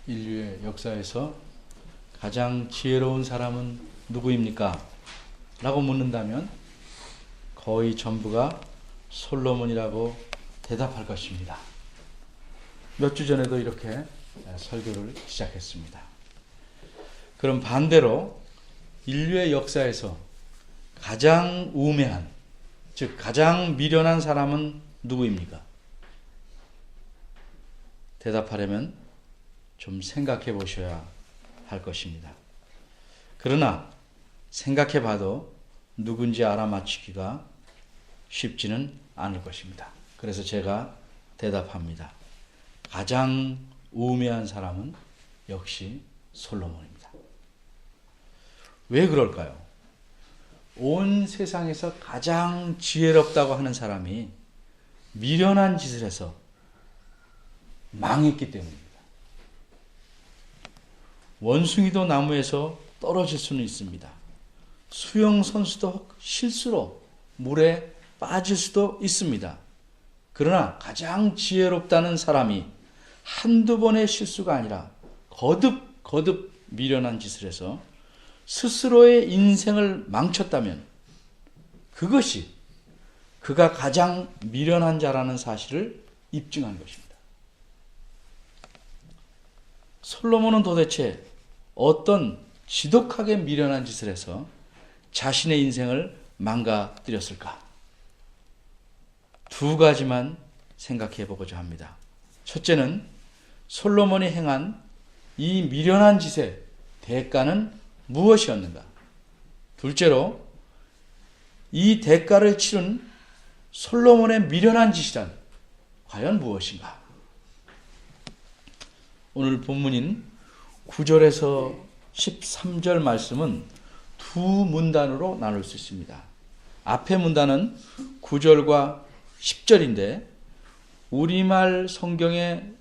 인류의 역사에서 가장 지혜로운 사람은 누구입니까? 라고 묻는다면 거의 전부가 솔로몬이라고 대답할 것입니다. 몇 주 전에도 이렇게 설교를 시작했습니다. 그럼 반대로 인류의 역사에서 가장 우매한, 즉 가장 미련한 사람은 누구입니까? 대답하려면 좀 생각해 보셔야 할 것입니다. 그러나 생각해 봐도 누군지 알아맞히기가 쉽지는 않을 것입니다. 그래서 제가 대답합니다. 가장 우매한 사람은 역시 솔로몬입니다. 왜 그럴까요? 온 세상에서 가장 지혜롭다고 하는 사람이 미련한 짓을 해서 망했기 때문입니다. 원숭이도 나무에서 떨어질 수는 있습니다. 수영 선수도 실수로 물에 빠질 수도 있습니다. 그러나 가장 지혜롭다는 사람이 한두 번의 실수가 아니라 거듭 미련한 짓을 해서 스스로의 인생을 망쳤다면 그것이 그가 가장 미련한 자라는 사실을 입증한 것입니다. 솔로몬은 도대체 어떤 지독하게 미련한 짓을 해서 자신의 인생을 망가뜨렸을까? 두 가지만 생각해 보고자 합니다. 첫째는 솔로몬이 행한 이 미련한 짓의 대가는 무엇이었는가? 둘째로 이 대가를 치른 솔로몬의 미련한 짓이란 과연 무엇인가? 오늘 본문인 9절에서 13절 말씀은 두 문단으로 나눌 수 있습니다. 앞의 문단은 9절과 10절인데 우리말 성경의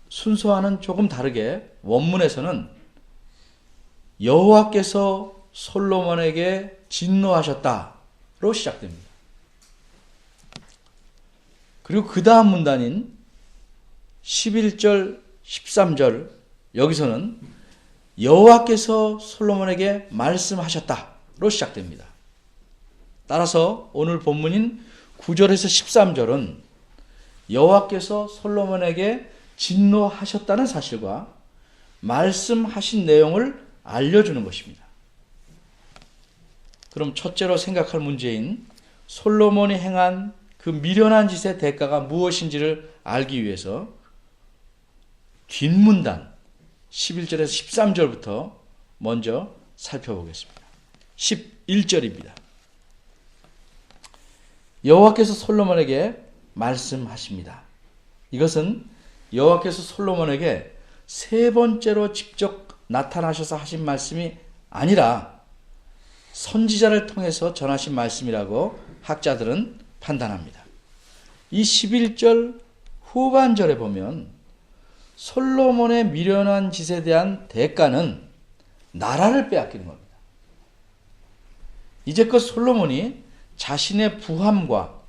순서와는 조금 다르게 원문에서는 여호와께서 솔로몬에게 진노하셨다로 시작됩니다. 그리고 그 다음 문단인 11절, 13절 여기서는 여호와께서 솔로몬에게 말씀하셨다로 시작됩니다. 따라서 오늘 본문인 9절에서 13절은 여호와께서 솔로몬에게 진노하셨다는 사실과 말씀하신 내용을 알려주는 것입니다. 그럼 첫째로 생각할 문제인 솔로몬이 행한 그 미련한 짓의 대가가 무엇인지를 알기 위해서 뒷문단 11절에서 13절부터 먼저 살펴보겠습니다. 11절입니다. 여호와께서 솔로몬에게 말씀하십니다. 이것은 여호와께서 솔로몬에게 세 번째로 직접 나타나셔서 하신 말씀이 아니라 선지자를 통해서 전하신 말씀이라고 학자들은 판단합니다. 이 11절 후반절에 보면 솔로몬의 미련한 짓에 대한 대가는 나라를 빼앗기는 겁니다. 이제껏 솔로몬이 자신의 부함과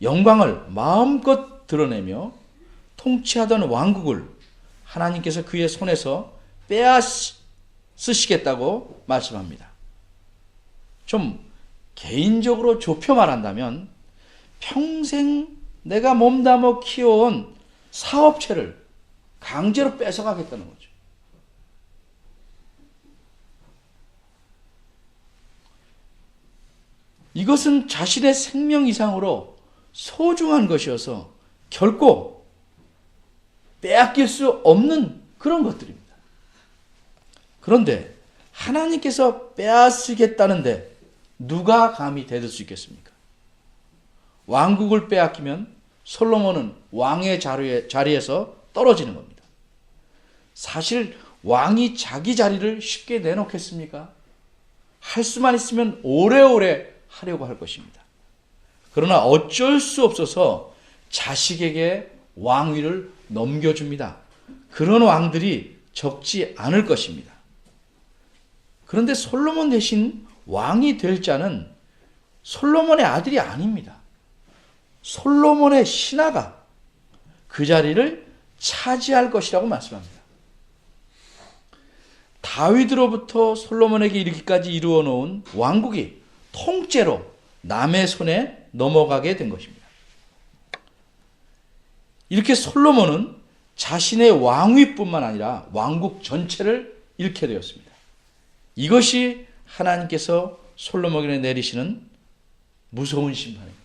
영광을 마음껏 드러내며 통치하던 왕국을 하나님께서 그의 손에서 빼앗으시겠다고 말씀합니다. 좀 개인적으로 좁혀 말한다면 평생 내가 몸담아 키워온 사업체를 강제로 뺏어가겠다는 거죠. 이것은 자신의 생명 이상으로 소중한 것이어서 결코 빼앗길 수 없는 그런 것들입니다. 그런데 하나님께서 빼앗으겠다는데 누가 감히 대들 수 있겠습니까? 왕국을 빼앗기면 솔로몬은 왕의 자리에서 떨어지는 겁니다. 사실 왕이 자기 자리를 쉽게 내놓겠습니까? 할 수만 있으면 오래오래 하려고 할 것입니다. 그러나 어쩔 수 없어서 자식에게 왕위를 넘겨줍니다. 그런 왕들이 적지 않을 것입니다. 그런데 솔로몬 대신 왕이 될 자는 솔로몬의 아들이 아닙니다. 솔로몬의 신하가 그 자리를 차지할 것이라고 말씀합니다. 다윗으로부터 솔로몬에게 이르기까지 이루어 놓은 왕국이 통째로 남의 손에 넘어가게 된 것입니다. 이렇게 솔로몬은 자신의 왕위뿐만 아니라 왕국 전체를 잃게 되었습니다. 이것이 하나님께서 솔로몬에게 내리시는 무서운 심판입니다.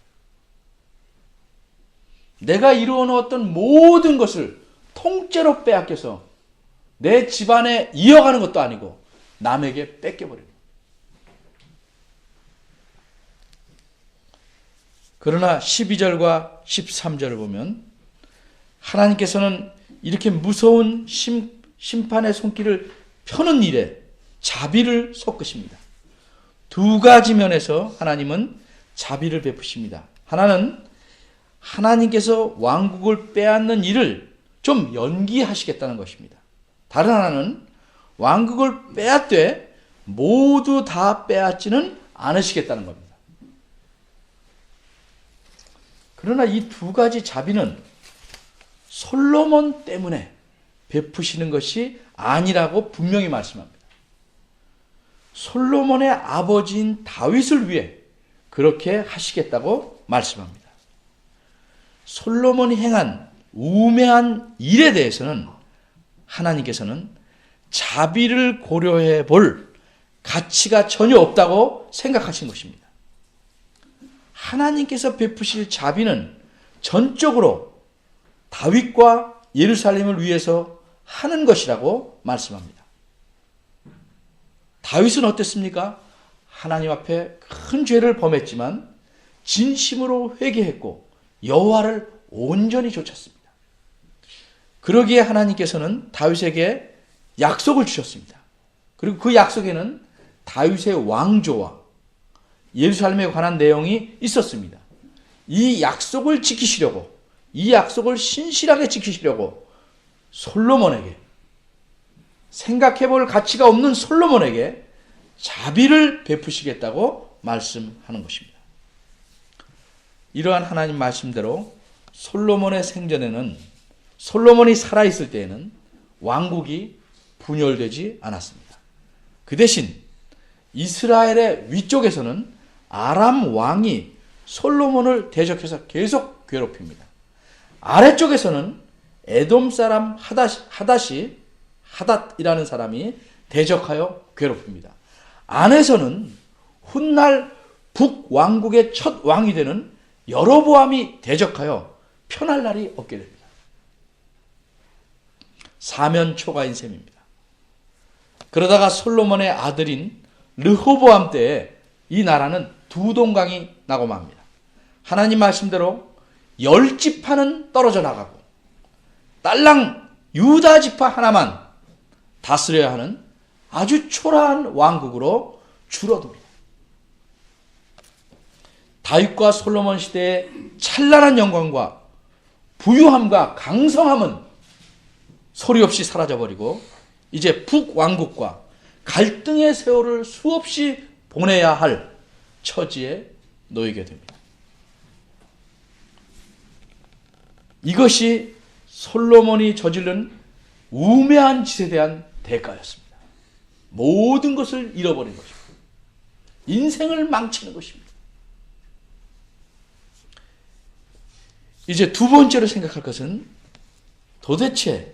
내가 이루어 놓았던 모든 것을 통째로 빼앗겨서 내 집안에 이어가는 것도 아니고 남에게 뺏겨버립니다. 그러나 12절과 13절을 보면 하나님께서는 이렇게 무서운 심판의 손길을 펴는 일에 자비를 섞으십니다. 두 가지 면에서 하나님은 자비를 베푸십니다. 하나는 하나님께서 왕국을 빼앗는 일을 좀 연기하시겠다는 것입니다. 다른 하나는 왕국을 빼앗되 모두 다 빼앗지는 않으시겠다는 겁니다. 그러나 이 두 가지 자비는 솔로몬 때문에 베푸시는 것이 아니라고 분명히 말씀합니다. 솔로몬의 아버지인 다윗을 위해 그렇게 하시겠다고 말씀합니다. 솔로몬이 행한 우매한 일에 대해서는 하나님께서는 자비를 고려해 볼 가치가 전혀 없다고 생각하신 것입니다. 하나님께서 베푸실 자비는 전적으로 다윗과 예루살렘을 위해서 하는 것이라고 말씀합니다. 다윗은 어땠습니까? 하나님 앞에 큰 죄를 범했지만 진심으로 회개했고 여호와를 온전히 좇았습니다. 그러기에 하나님께서는 다윗에게 약속을 주셨습니다. 그리고 그 약속에는 다윗의 왕조와 예루살렘에 관한 내용이 있었습니다. 이 약속을 지키시려고, 이 약속을 신실하게 지키시려고 솔로몬에게, 생각해 볼 가치가 없는 솔로몬에게 자비를 베푸시겠다고 말씀하는 것입니다. 이러한 하나님 말씀대로 솔로몬의 생전에는, 솔로몬이 살아있을 때에는 왕국이 분열되지 않았습니다. 그 대신 이스라엘의 위쪽에서는 아람 왕이 솔로몬을 대적해서 계속 괴롭힙니다. 아래쪽에서는 에돔 사람 하닷이라는 사람이 대적하여 괴롭힙니다. 안에서는 훗날 북왕국의 첫 왕이 되는 여로보암이 대적하여 편할 날이 없게 됩니다. 사면초가인 셈입니다. 그러다가 솔로몬의 아들인 르호보암 때에 이 나라는 두 동강이 나고 맙니다. 하나님 말씀대로 10지파는 떨어져 나가고 딸랑 유다 지파 하나만 다스려야 하는 아주 초라한 왕국으로 줄어듭니다. 다윗과 솔로몬 시대의 찬란한 영광과 부유함과 강성함은 소리 없이 사라져버리고 이제 북왕국과 갈등의 세월을 수없이 보내야 할 처지에 놓이게 됩니다. 이것이 솔로몬이 저지른 우매한 짓에 대한 대가였습니다. 모든 것을 잃어버린 것입니다. 인생을 망치는 것입니다. 이제 두 번째로 생각할 것은 도대체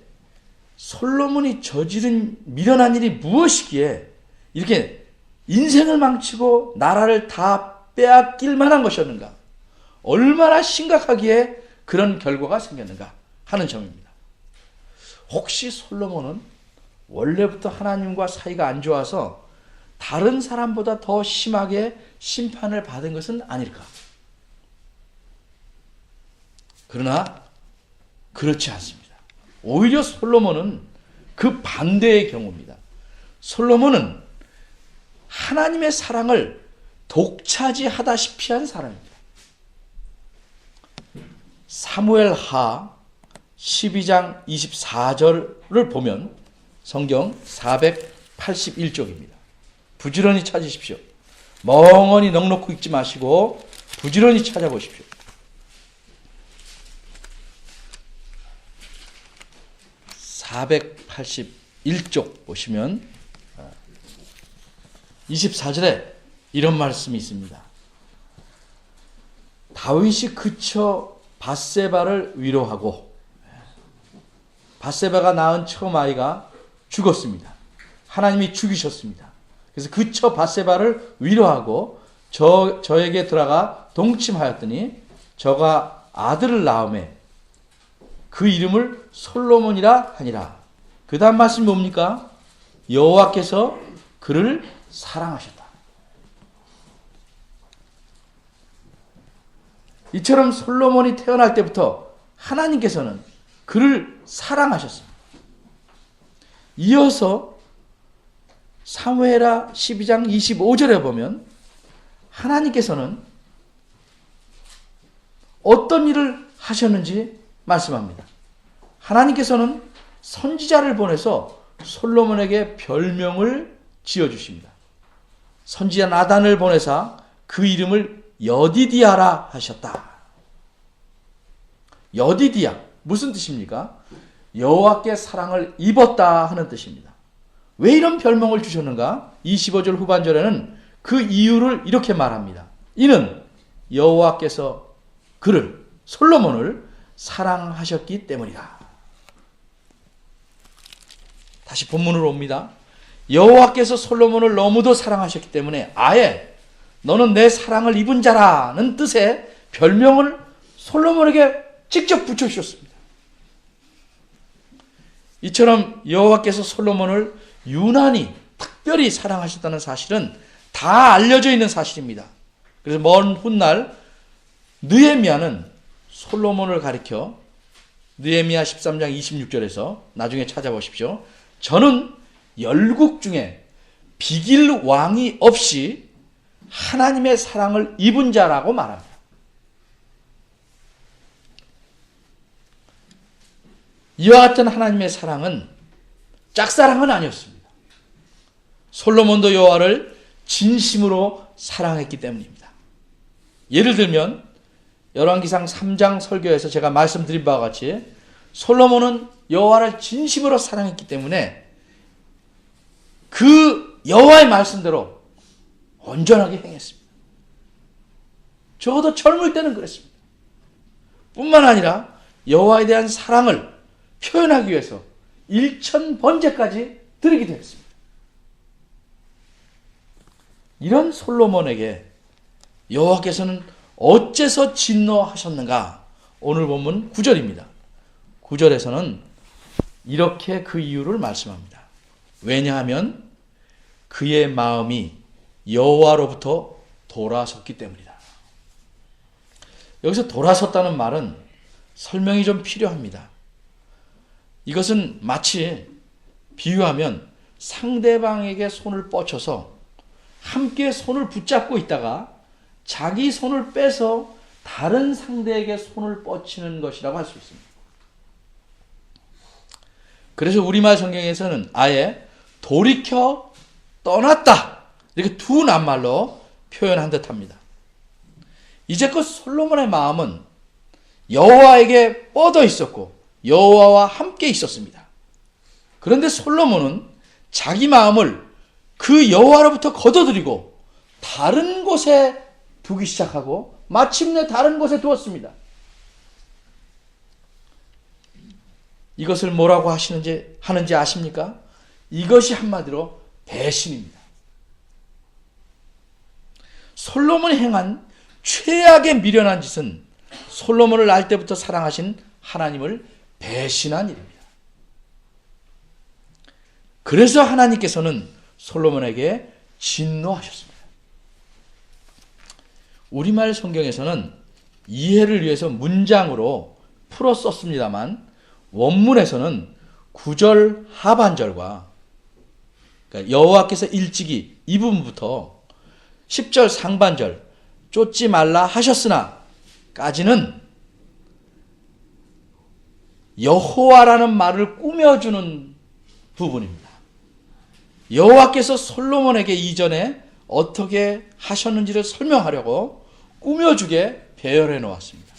솔로몬이 저지른 미련한 일이 무엇이기에 이렇게 인생을 망치고 나라를 다 빼앗길 만한 것이었는가? 얼마나 심각하기에 그런 결과가 생겼는가 하는 점입니다. 혹시 솔로몬은 원래부터 하나님과 사이가 안 좋아서 다른 사람보다 더 심하게 심판을 받은 것은 아닐까? 그러나 그렇지 않습니다. 오히려 솔로몬은 그 반대의 경우입니다. 솔로몬은 하나님의 사랑을 독차지하다시피 한 사람입니다. 사무엘하 12장 24절을 보면 성경 481쪽입니다. 부지런히 찾으십시오. 멍하니 넋놓고 읽지 마시고 부지런히 찾아보십시오. 481쪽 보시면 24절에 이런 말씀이 있습니다. 다윗이 그쳐 밧세바를 위로하고, 밧세바가 낳은 처음 아이가 죽었습니다. 하나님이 죽이셨습니다. 그래서 그쳐 밧세바를 위로하고 저에게 들어가 동침하였더니 저가 아들을 낳음에 그 이름을 솔로몬이라 하니라. 그 다음 말씀이 뭡니까? 여호와께서 그를 사랑하셨다. 이처럼 솔로몬이 태어날 때부터 하나님께서는 그를 사랑하셨습니다. 이어서 사무엘하 12장 25절에 보면 하나님께서는 어떤 일을 하셨는지 말씀합니다. 하나님께서는 선지자를 보내서 솔로몬에게 별명을 지어주십니다. 선지자 나단을 보내사 그 이름을 여디디아라 하셨다. 여디디아 무슨 뜻입니까? 여호와께 사랑을 입었다 하는 뜻입니다. 왜 이런 별명을 주셨는가? 25절 후반절에는 그 이유를 이렇게 말합니다. 이는 여호와께서 그를, 솔로몬을 사랑하셨기 때문이다. 다시 본문으로 옵니다. 여호와께서 솔로몬을 너무도 사랑하셨기 때문에 아예 너는 내 사랑을 입은 자라는 뜻의 별명을 솔로몬에게 직접 붙여주셨습니다. 이처럼 여호와께서 솔로몬을 유난히 특별히 사랑하셨다는 사실은 다 알려져 있는 사실입니다. 그래서 먼 훗날 느헤미야는 솔로몬을 가리켜 느헤미야 13장 26절에서 나중에 찾아보십시오. 저는 열국 중에 비길 왕이 없이 하나님의 사랑을 입은 자라고 말합니다. 이와 같은 하나님의 사랑은 짝사랑은 아니었습니다. 솔로몬도 여호와를 진심으로 사랑했기 때문입니다. 예를 들면 열왕기상 3장 설교에서 제가 말씀드린 바와 같이 솔로몬은 여호와를 진심으로 사랑했기 때문에 그 여호와의 말씀대로 온전하게 행했습니다. 적어도 젊을 때는 그랬습니다. 뿐만 아니라 여호와에 대한 사랑을 표현하기 위해서 일천번제까지 드리기도 했습니다. 이런 솔로몬에게 여호와께서는 어째서 진노하셨는가? 오늘 본문 9절입니다. 9절에서는 이렇게 그 이유를 말씀합니다. 왜냐하면 그의 마음이 여호와로부터 돌아섰기 때문이다. 여기서 돌아섰다는 말은 설명이 좀 필요합니다. 이것은 마치 비유하면 상대방에게 손을 뻗쳐서 함께 손을 붙잡고 있다가 자기 손을 빼서 다른 상대에게 손을 뻗치는 것이라고 할 수 있습니다. 그래서 우리말 성경에서는 아예 돌이켜 떠났다 이렇게 두 낱말로 표현한 듯합니다. 이제껏 솔로몬의 마음은 여호와에게 뻗어 있었고 여호와와 함께 있었습니다. 그런데 솔로몬은 자기 마음을 그 여호와로부터 거둬들이고 다른 곳에 두기 시작하고 마침내 다른 곳에 두었습니다. 이것을 뭐라고 하는지 아십니까? 이것이 한마디로 배신입니다. 솔로몬이 행한 최악의 미련한 짓은 솔로몬을 날 때부터 사랑하신 하나님을 배신한 일입니다. 그래서 하나님께서는 솔로몬에게 진노하셨습니다. 우리말 성경에서는 이해를 위해서 문장으로 풀어 썼습니다만 원문에서는 9절 하반절과 그러니까 여호와께서 일찍이 이 부분부터 10절 상반절 쫓지 말라 하셨으나 까지는 여호와라는 말을 꾸며주는 부분입니다. 여호와께서 솔로몬에게 이전에 어떻게 하셨는지를 설명하려고 꾸며주게 배열해 놓았습니다.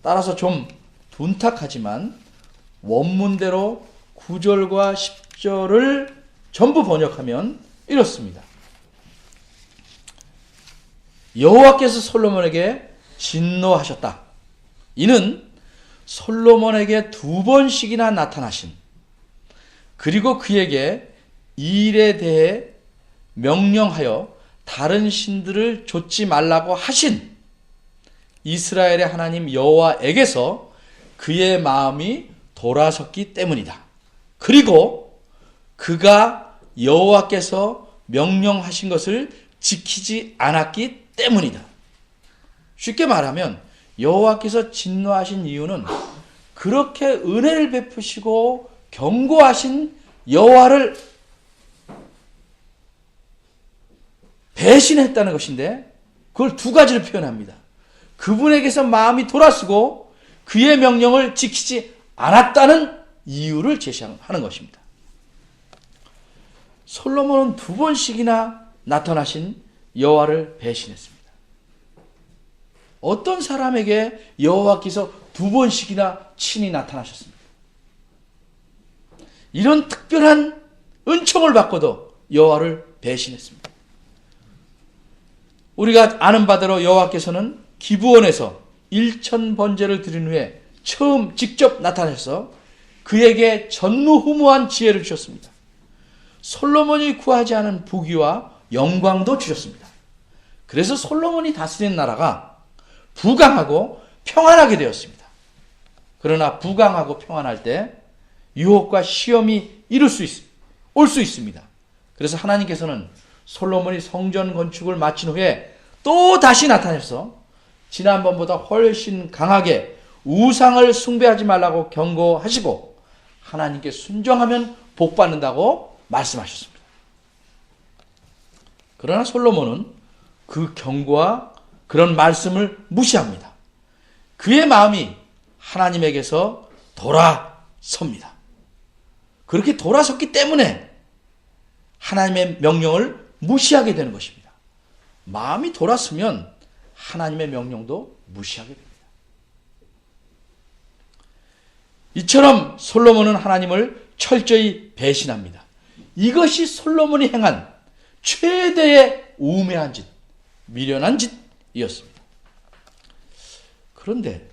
따라서 좀 둔탁하지만 원문대로 9절과 10절을 전부 번역하면 이렇습니다. 여호와께서 솔로몬에게 진노하셨다. 이는 솔로몬에게 2번씩이나 나타나신, 그리고 그에게 이 일에 대해 명령하여 다른 신들을 좇지 말라고 하신 이스라엘의 하나님 여호와에게서 그의 마음이 돌아섰기 때문이다. 그리고 그가 여호와께서 명령하신 것을 지키지 않았기 때문이다. 쉽게 말하면 여호와께서 진노하신 이유는 그렇게 은혜를 베푸시고 경고하신 여호와를 배신했다는 것인데, 그걸 2가지로 표현합니다. 그분에게서 마음이 돌아서고 그의 명령을 지키지 않았다는 이유를 제시하는 것입니다. 솔로몬은 2번씩이나 나타나신 여호와를 배신했습니다. 어떤 사람에게 여호와께서 2번씩이나 친히 나타나셨습니까? 이런 특별한 은총을 받고도 여호와를 배신했습니다. 우리가 아는 바대로 여호와께서는 기브온에서 1000번제를 드린 후에 처음 직접 나타나셔서 그에게 전무후무한 지혜를 주셨습니다. 솔로몬이 구하지 않은 부귀와 영광도 주셨습니다. 그래서 솔로몬이 다스리는 나라가 부강하고 평안하게 되었습니다. 그러나 부강하고 평안할 때 유혹과 시험이 올 수 있습니다. 그래서 하나님께서는 솔로몬이 성전 건축을 마친 후에 또 다시 나타나서 지난번보다 훨씬 강하게 우상을 숭배하지 말라고 경고하시고 하나님께 순종하면 복받는다고 말씀하셨습니다. 그러나 솔로몬은 그 경고와 그런 말씀을 무시합니다. 그의 마음이 하나님에게서 돌아섭니다. 그렇게 돌아섰기 때문에 하나님의 명령을 무시하게 되는 것입니다. 마음이 돌아서면 하나님의 명령도 무시하게 됩니다. 이처럼 솔로몬은 하나님을 철저히 배신합니다. 이것이 솔로몬이 행한 최대의 우매한 짓, 미련한 짓이었습니다. 그런데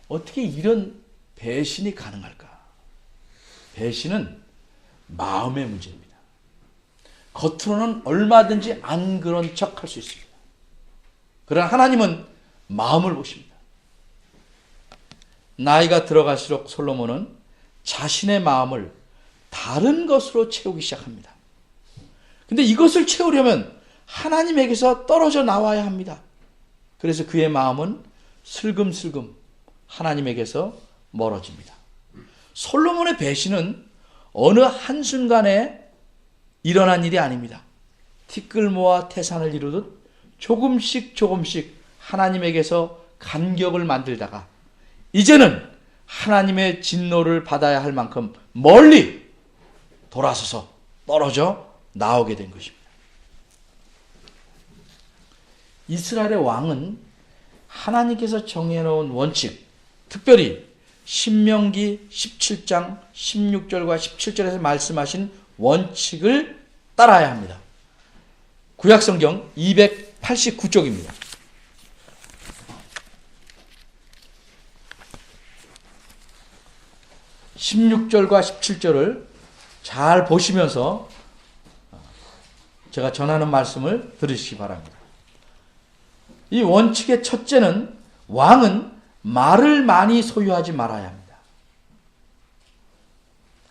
어떻게 이런 배신이 가능할까? 배신은 마음의 문제입니다. 겉으로는 얼마든지 안 그런 척 할 수 있습니다. 그러나 하나님은 마음을 보십니다. 나이가 들어갈수록 솔로몬은 자신의 마음을 다른 것으로 채우기 시작합니다. 근데 이것을 채우려면 하나님에게서 떨어져 나와야 합니다. 그래서 그의 마음은 슬금슬금 하나님에게서 멀어집니다. 솔로몬의 배신은 어느 한순간에 일어난 일이 아닙니다. 티끌 모아 태산을 이루듯 조금씩 하나님에게서 간격을 만들다가 이제는 하나님의 진노를 받아야 할 만큼 멀리 돌아서서 떨어져 나오게 된 것입니다. 이스라엘의 왕은 하나님께서 정해놓은 원칙, 특별히 신명기 17장 16절과 17절에서 말씀하신 원칙을 따라야 합니다. 구약성경 289쪽입니다. (16절과) (17절을) 잘 보시면서 제가 전하는 말씀을 들으시기 바랍니다. 이 원칙의 첫째는 왕은 말을 많이 소유하지 말아야 합니다.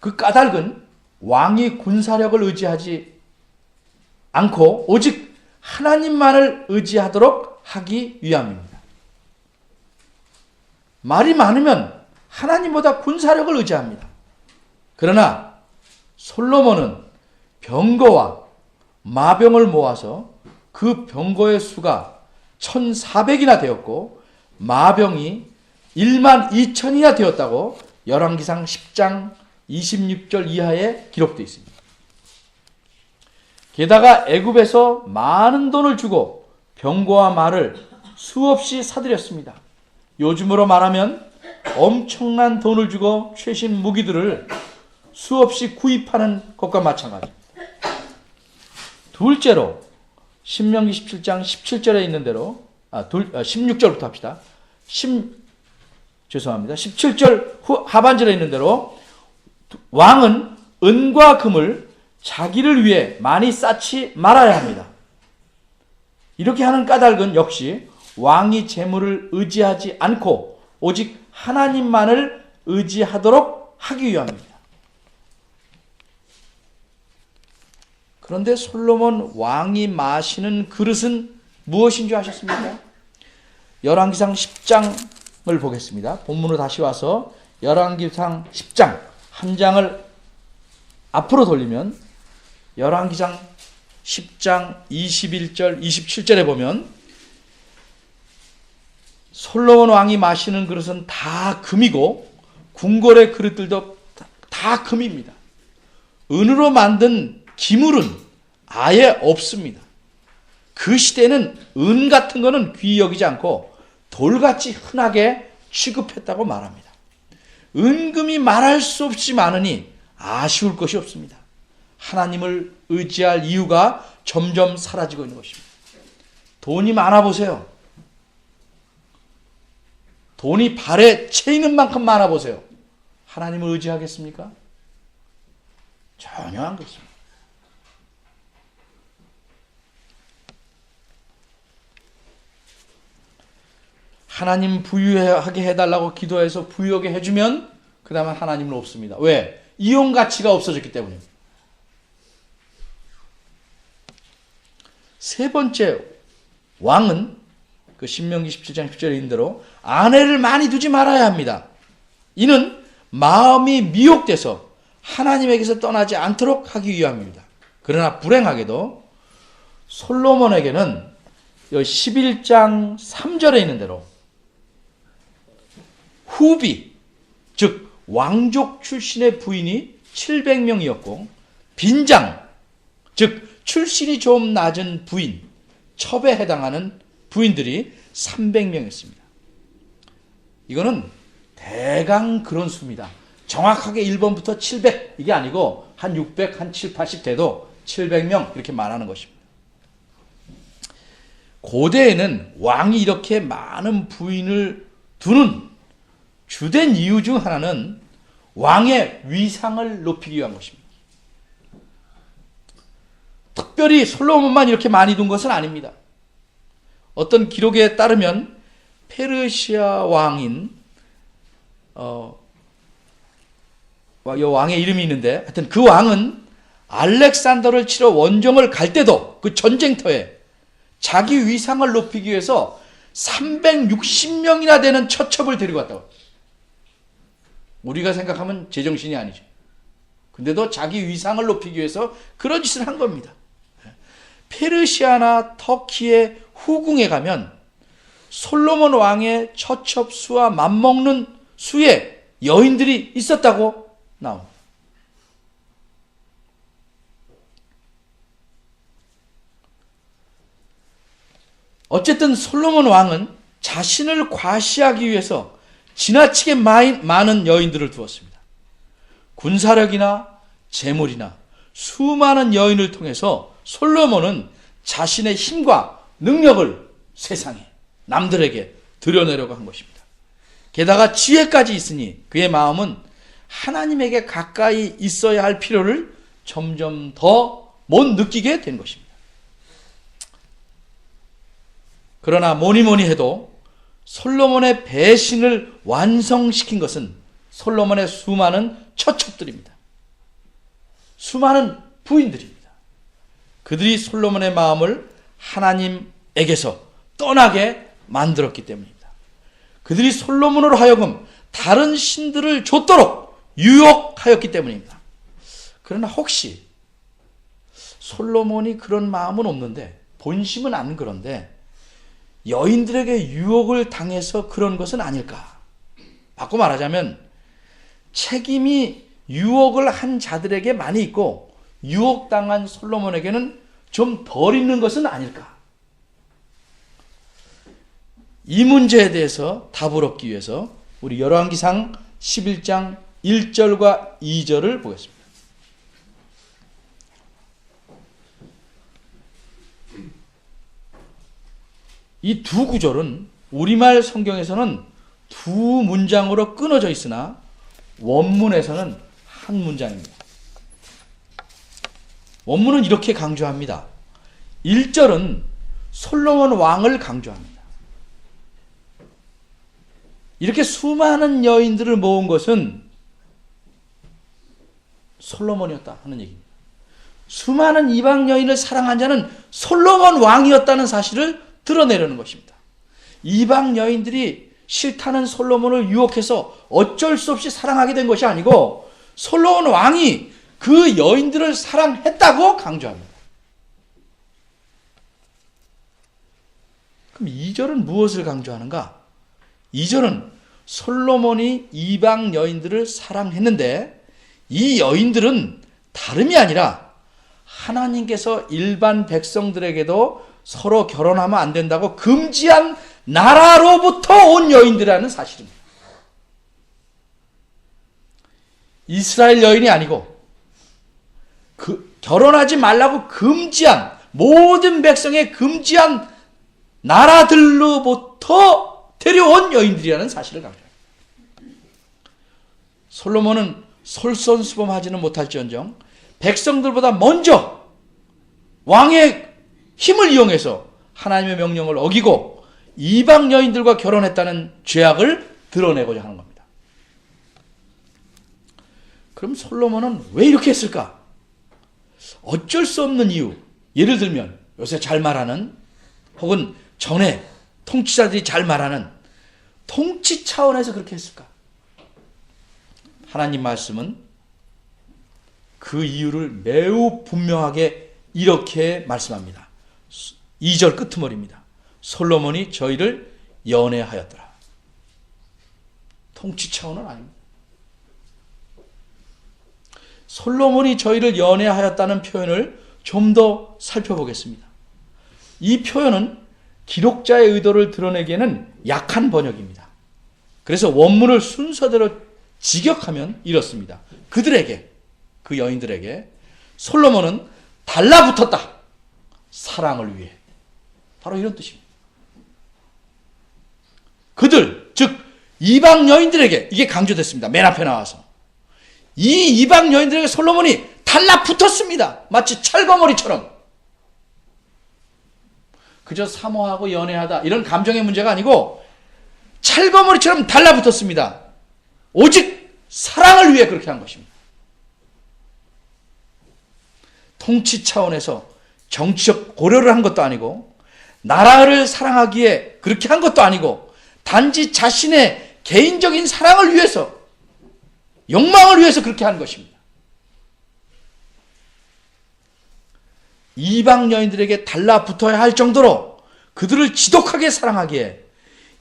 그 까닭은 왕이 군사력을 의지하지 않고 오직 하나님만을 의지하도록 하기 위함입니다. 말이 많으면 하나님보다 군사력을 의지합니다. 그러나 솔로몬은 병거와 마병을 모아서 그 병거의 수가 1400이나 되었고 마병이 12000이나 되었다고 열왕기상 10장 26절 이하에 기록되어 있습니다. 게다가 애굽에서 많은 돈을 주고 병거와 말을 수없이 사들였습니다. 요즘으로 말하면 엄청난 돈을 주고 최신 무기들을 수없이 구입하는 것과 마찬가지입니다. 둘째로 신명기 17장 17절에 있는 대로 16절부터 합시다. 17절 하반절에 있는 대로 왕은 은과 금을 자기를 위해 많이 쌓지 말아야 합니다. 이렇게 하는 까닭은 역시 왕이 재물을 의지하지 않고 오직 하나님만을 의지하도록 하기 위함입니다. 그런데 솔로몬 왕이 마시는 그릇은 무엇인 줄 아셨습니까? 열왕기상 10장을 보겠습니다. 본문으로 다시 와서 열왕기상 10장 한 장을 앞으로 돌리면 열왕기상 10장 21절 27절에 보면 솔로몬 왕이 마시는 그릇은 다 금이고 궁궐의 그릇들도 다 금입니다. 은으로 만든 기물은 아예 없습니다. 그 시대는 은 같은 거는 귀히 여기지 않고 돌같이 흔하게 취급했다고 말합니다. 은금이 말할 수 없이 많으니 아쉬울 것이 없습니다. 하나님을 의지할 이유가 점점 사라지고 있는 것입니다. 돈이 많아 보세요. 돈이 발에 채이는 만큼 많아 보세요. 하나님을 의지하겠습니까? 전혀 안 그렇습니다. 하나님 부유하게 해달라고 기도해서 부유하게 해주면 그 다음에 하나님은 없습니다. 왜? 이용 가치가 없어졌기 때문입니다. 세 번째 왕은 그 신명기 17장 10절에 있는 대로 아내를 많이 두지 말아야 합니다. 이는 마음이 미혹돼서 하나님에게서 떠나지 않도록 하기 위함입니다. 그러나 불행하게도 솔로몬에게는 11장 3절에 있는 대로 후비, 즉 왕족 출신의 부인이 700명이었고 빈장, 즉 출신이 좀 낮은 부인, 첩에 해당하는 부인들이 300명이었습니다. 이거는 대강 그런 수입니다. 정확하게 1번부터 700 이게 아니고 한 600, 한 7, 80 돼도 700명 이렇게 말하는 것입니다. 고대에는 왕이 이렇게 많은 부인을 두는 주된 이유 중 하나는 왕의 위상을 높이기 위한 것입니다. 특별히 솔로몬만 이렇게 많이 둔 것은 아닙니다. 어떤 기록에 따르면 페르시아 왕인 왕의 이름이 있는데 하여튼 그 왕은 알렉산더를 치러 원정을 갈 때도 그 전쟁터에 자기 위상을 높이기 위해서 360명이나 되는 처첩을 데리고 왔다고. 우리가 생각하면 제정신이 아니죠. 근데도 자기 위상을 높이기 위해서 그런 짓을 한 겁니다. 페르시아나 터키의 후궁에 가면 솔로몬 왕의 처첩 수와 맞먹는 수의 여인들이 있었다고 나옵니다. 어쨌든 솔로몬 왕은 자신을 과시하기 위해서 지나치게 많은 여인들을 두었습니다. 군사력이나 재물이나 수많은 여인을 통해서 솔로몬은 자신의 힘과 능력을 세상에 남들에게 드러내려고 한 것입니다. 게다가 지혜까지 있으니 그의 마음은 하나님에게 가까이 있어야 할 필요를 점점 더 못 느끼게 된 것입니다. 그러나 뭐니 해도 솔로몬의 배신을 완성시킨 것은 솔로몬의 수많은 처첩들입니다. 수많은 부인들입니다. 그들이 솔로몬의 마음을 하나님에게서 떠나게 만들었기 때문입니다. 그들이 솔로몬으로 하여금 다른 신들을 좇도록 유혹하였기 때문입니다. 그러나 혹시 솔로몬이 그런 마음은 없는데 본심은 안 그런데 여인들에게 유혹을 당해서 그런 것은 아닐까? 바꿔 말하자면 책임이 유혹을 한 자들에게 많이 있고 유혹당한 솔로몬에게는 좀 덜 있는 것은 아닐까? 이 문제에 대해서 답을 얻기 위해서 우리 열왕기상 11장 1절과 2절을 보겠습니다. 이 두 구절은 우리말 성경에서는 두 문장으로 끊어져 있으나 원문에서는 한 문장입니다. 원문은 이렇게 강조합니다. 1절은 솔로몬 왕을 강조합니다. 이렇게 수많은 여인들을 모은 것은 솔로몬이었다 하는 얘기입니다. 수많은 이방 여인을 사랑한 자는 솔로몬 왕이었다는 사실을 드러내려는 것입니다. 이방 여인들이 싫다는 솔로몬을 유혹해서 어쩔 수 없이 사랑하게 된 것이 아니고 솔로몬 왕이 그 여인들을 사랑했다고 강조합니다. 그럼 2절은 무엇을 강조하는가? 2절은 솔로몬이 이방 여인들을 사랑했는데 이 여인들은 다름이 아니라 하나님께서 일반 백성들에게도 서로 결혼하면 안 된다고 금지한 나라로부터 온 여인들이라는 사실입니다. 이스라엘 여인이 아니고 결혼하지 말라고 금지한 모든 백성에 금지한 나라들로부터 데려온 여인들이라는 사실을 강조합니다. 솔로몬은 솔선수범하지는 못할지언정 백성들보다 먼저 왕의 힘을 이용해서 하나님의 명령을 어기고 이방 여인들과 결혼했다는 죄악을 드러내고자 하는 겁니다. 그럼 솔로몬은 왜 이렇게 했을까? 어쩔 수 없는 이유, 예를 들면 요새 잘 말하는 혹은 전에 통치자들이 잘 말하는 통치 차원에서 그렇게 했을까? 하나님 말씀은 그 이유를 매우 분명하게 이렇게 말씀합니다. 2절 끄트머리입니다. 솔로몬이 저희를 연애하였더라. 통치 차원은 아닙니다. 솔로몬이 저희를 연애하였다는 표현을 좀 더 살펴보겠습니다. 이 표현은 기록자의 의도를 드러내기에는 약한 번역입니다. 그래서 원문을 순서대로 직역하면 이렇습니다. 그들에게, 그 여인들에게 솔로몬은 달라붙었다. 사랑을 위해. 바로 이런 뜻입니다. 그들, 즉 이방 여인들에게 이게 강조됐습니다. 맨 앞에 나와서. 이 이방 여인들에게 솔로몬이 달라붙었습니다. 마치 찰거머리처럼. 그저 사모하고 연애하다 이런 감정의 문제가 아니고 찰거머리처럼 달라붙었습니다. 오직 사랑을 위해 그렇게 한 것입니다. 통치 차원에서 정치적 고려를 한 것도 아니고 나라를 사랑하기에 그렇게 한 것도 아니고 단지 자신의 개인적인 사랑을 위해서 욕망을 위해서 그렇게 한 것입니다. 이방 여인들에게 달라붙어야 할 정도로 그들을 지독하게 사랑하기에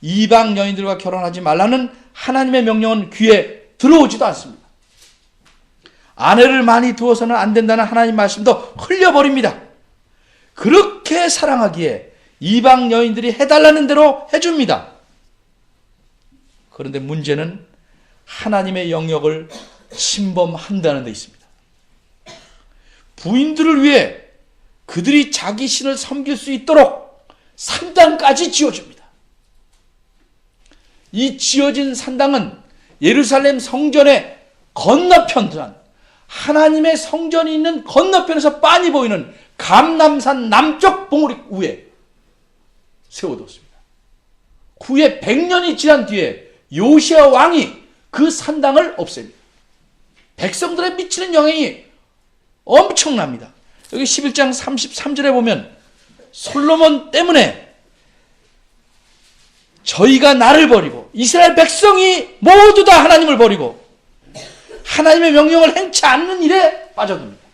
이방 여인들과 결혼하지 말라는 하나님의 명령은 귀에 들어오지도 않습니다. 아내를 많이 두어서는 안 된다는 하나님 말씀도 흘려버립니다. 그렇게 사랑하기에 이방 여인들이 해달라는 대로 해줍니다. 그런데 문제는 하나님의 영역을 침범한다는 데 있습니다. 부인들을 위해 그들이 자기 신을 섬길 수 있도록 산당까지 지어줍니다. 이 지어진 산당은 예루살렘 성전의 건너편, 하나님의 성전이 있는 건너편에서 빤히 보이는 감람산 남쪽 봉우리 위에 세워뒀습니다. 후에 100년이 지난 뒤에 요시야 왕이 그 산당을 없앱니다. 백성들에 미치는 영향이 엄청납니다. 여기 11장 33절에 보면 솔로몬 때문에 저희가 나를 버리고 이스라엘 백성이 모두 다 하나님을 버리고 하나님의 명령을 행치 않는 일에 빠져듭니다.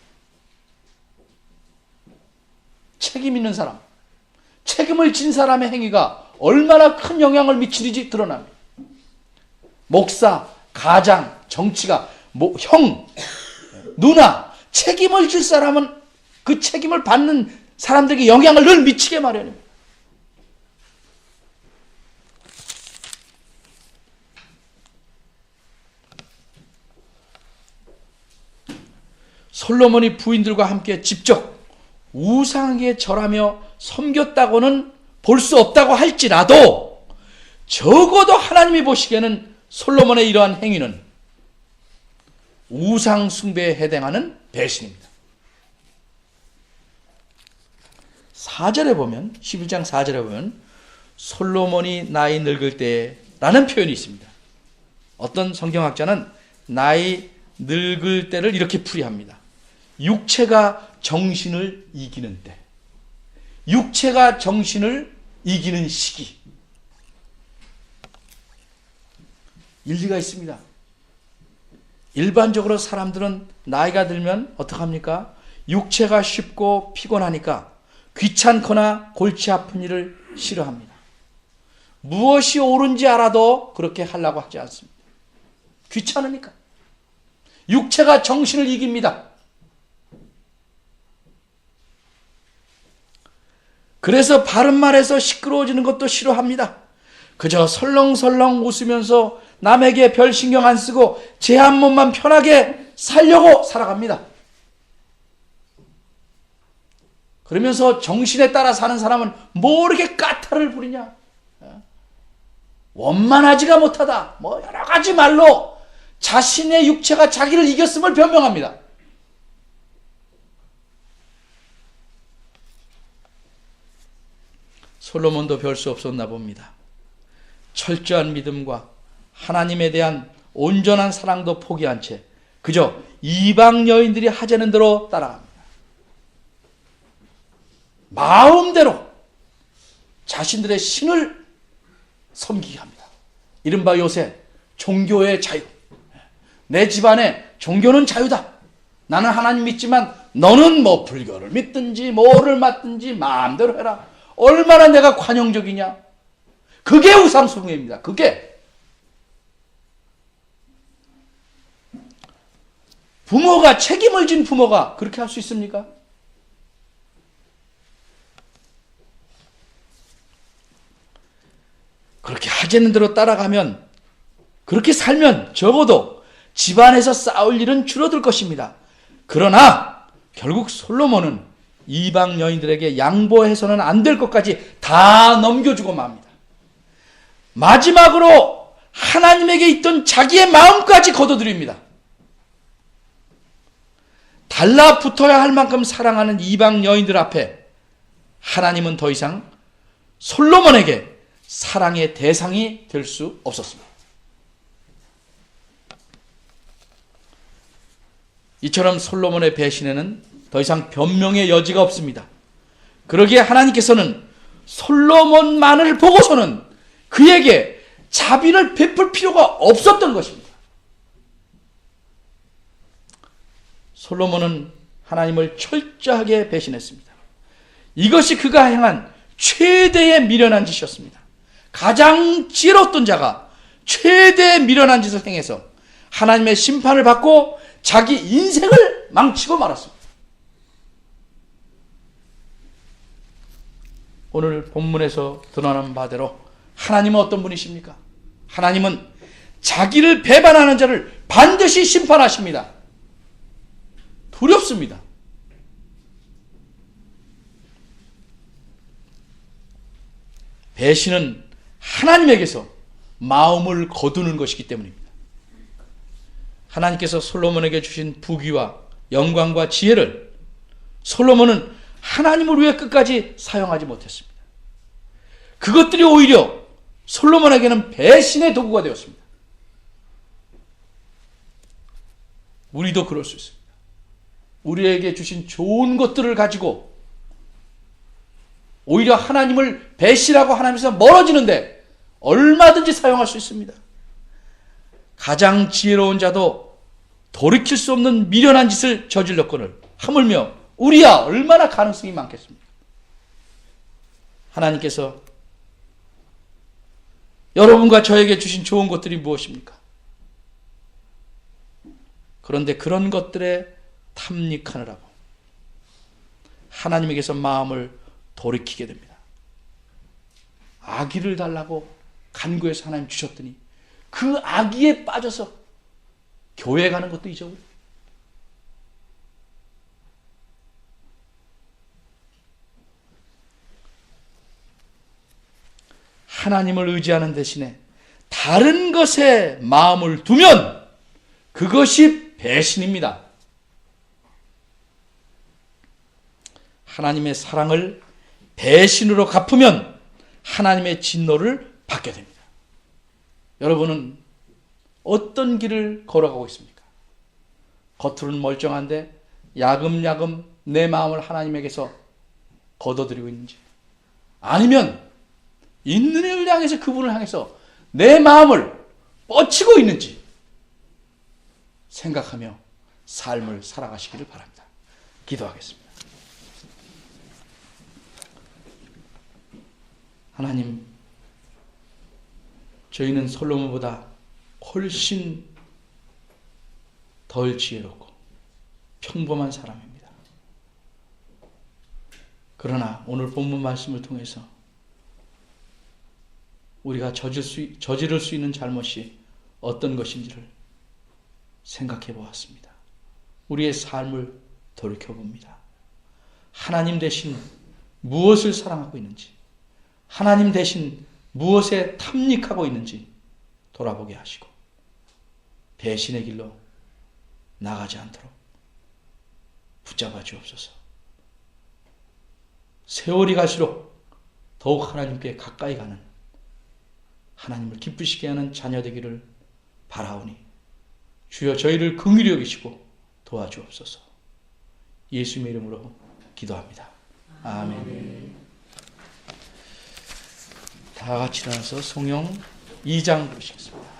책임 있는 사람, 책임을 진 사람의 행위가 얼마나 큰 영향을 미치는지 드러납니다. 목사, 가장, 정치가, 형, 누나, 책임을 질 사람은 그 책임을 받는 사람들에게 영향을 늘 미치게 마련입니다. 솔로몬이 부인들과 함께 직접 우상에 절하며 섬겼다고는 볼 수 없다고 할지라도 적어도 하나님이 보시기에는 솔로몬의 이러한 행위는 우상 숭배에 해당하는 배신입니다. 4절에 보면 11장 4절에 보면 솔로몬이 나이 늙을 때라는 표현이 있습니다. 어떤 성경학자는 나이 늙을 때를 이렇게 풀이합니다. 육체가 정신을 이기는 때, 육체가 정신을 이기는 시기. 일리가 있습니다. 일반적으로 사람들은 나이가 들면 어떡합니까? 육체가 쉽고 피곤하니까 귀찮거나 골치 아픈 일을 싫어합니다. 무엇이 옳은지 알아도 그렇게 하려고 하지 않습니다. 귀찮으니까. 육체가 정신을 이깁니다. 그래서 바른 말에서 시끄러워지는 것도 싫어합니다. 그저 설렁설렁 웃으면서 남에게 별 신경 안 쓰고 제 한 몸만 편하게 살려고 살아갑니다. 그러면서 정신에 따라 사는 사람은 뭐 이렇게 까탈을 부리냐? 원만하지가 못하다. 뭐 여러 가지 말로 자신의 육체가 자기를 이겼음을 변명합니다. 솔로몬도 별 수 없었나 봅니다. 철저한 믿음과 하나님에 대한 온전한 사랑도 포기한 채 그저 이방 여인들이 하자는 대로 따라갑니다. 마음대로 자신들의 신을 섬기게 합니다. 이른바 요새 종교의 자유. 내 집안에 종교는 자유다. 나는 하나님 믿지만 너는 뭐 불교를 믿든지 뭐를 맡든지 마음대로 해라. 얼마나 내가 관용적이냐. 그게 우상숭배입니다. 그게. 부모가, 책임을 진 부모가 그렇게 할 수 있습니까? 그렇게 하자는 대로 따라가면, 그렇게 살면 적어도 집안에서 싸울 일은 줄어들 것입니다. 그러나 결국 솔로몬은 이방 여인들에게 양보해서는 안 될 것까지 다 넘겨주고 맙니다. 마지막으로 하나님에게 있던 자기의 마음까지 거둬들입니다. 달라붙어야 할 만큼 사랑하는 이방 여인들 앞에 하나님은 더 이상 솔로몬에게 사랑의 대상이 될 수 없었습니다. 이처럼 솔로몬의 배신에는 더 이상 변명의 여지가 없습니다. 그러기에 하나님께서는 솔로몬만을 보고서는 그에게 자비를 베풀 필요가 없었던 것입니다. 솔로몬은 하나님을 철저하게 배신했습니다. 이것이 그가 행한 최대의 미련한 짓이었습니다. 가장 지혜로웠던 자가 최대의 미련한 짓을 행해서 하나님의 심판을 받고 자기 인생을 망치고 말았습니다. 오늘 본문에서 드러난 바대로 하나님은 어떤 분이십니까? 하나님은 자기를 배반하는 자를 반드시 심판하십니다. 두렵습니다. 배신은 하나님에게서 마음을 거두는 것이기 때문입니다. 하나님께서 솔로몬에게 주신 부귀와 영광과 지혜를 솔로몬은 하나님을 위해 끝까지 사용하지 못했습니다. 그것들이 오히려 솔로몬에게는 배신의 도구가 되었습니다. 우리도 그럴 수 있습니다. 우리에게 주신 좋은 것들을 가지고 오히려 하나님을 배신하고 하나님에서 멀어지는데 얼마든지 사용할 수 있습니다. 가장 지혜로운 자도 돌이킬 수 없는 미련한 짓을 저질렀거늘 하물며 우리야 얼마나 가능성이 많겠습니까? 하나님께서 여러분과 저에게 주신 좋은 것들이 무엇입니까? 그런데 그런 것들에 탐닉하느라고 하나님에게서 마음을 돌이키게 됩니다. 아기를 달라고 간구해서 하나님 주셨더니 그 아기에 빠져서 교회 가는 것도 잊어버려요. 하나님을 의지하는 대신에 다른 것에 마음을 두면 그것이 배신입니다. 하나님의 사랑을 배신으로 갚으면 하나님의 진노를 받게 됩니다. 여러분은 어떤 길을 걸어가고 있습니까? 겉으로는 멀쩡한데 야금야금 내 마음을 하나님에게서 거둬들이고 있는지, 아니면 있는 이를 향해서 그분을 향해서 내 마음을 뻗치고 있는지 생각하며 삶을 살아가시기를 바랍니다. 기도하겠습니다. 하나님, 저희는 솔로몬보다 훨씬 덜 지혜롭고 평범한 사람입니다. 그러나 오늘 본문 말씀을 통해서 우리가 저지를 수 있는 잘못이 어떤 것인지를 생각해 보았습니다. 우리의 삶을 돌이켜봅니다. 하나님 대신 무엇을 사랑하고 있는지, 하나님 대신 무엇에 탐닉하고 있는지 돌아보게 하시고 배신의 길로 나가지 않도록 붙잡아 주옵소서. 세월이 갈수록 더욱 하나님께 가까이 가는, 하나님을 기쁘시게 하는 자녀 되기를 바라오니 주여 저희를 긍휼히 여기시고 도와주옵소서. 예수님의 이름으로 기도합니다. 아멘. 다 같이 나와서 성경 2장 보시겠습니다.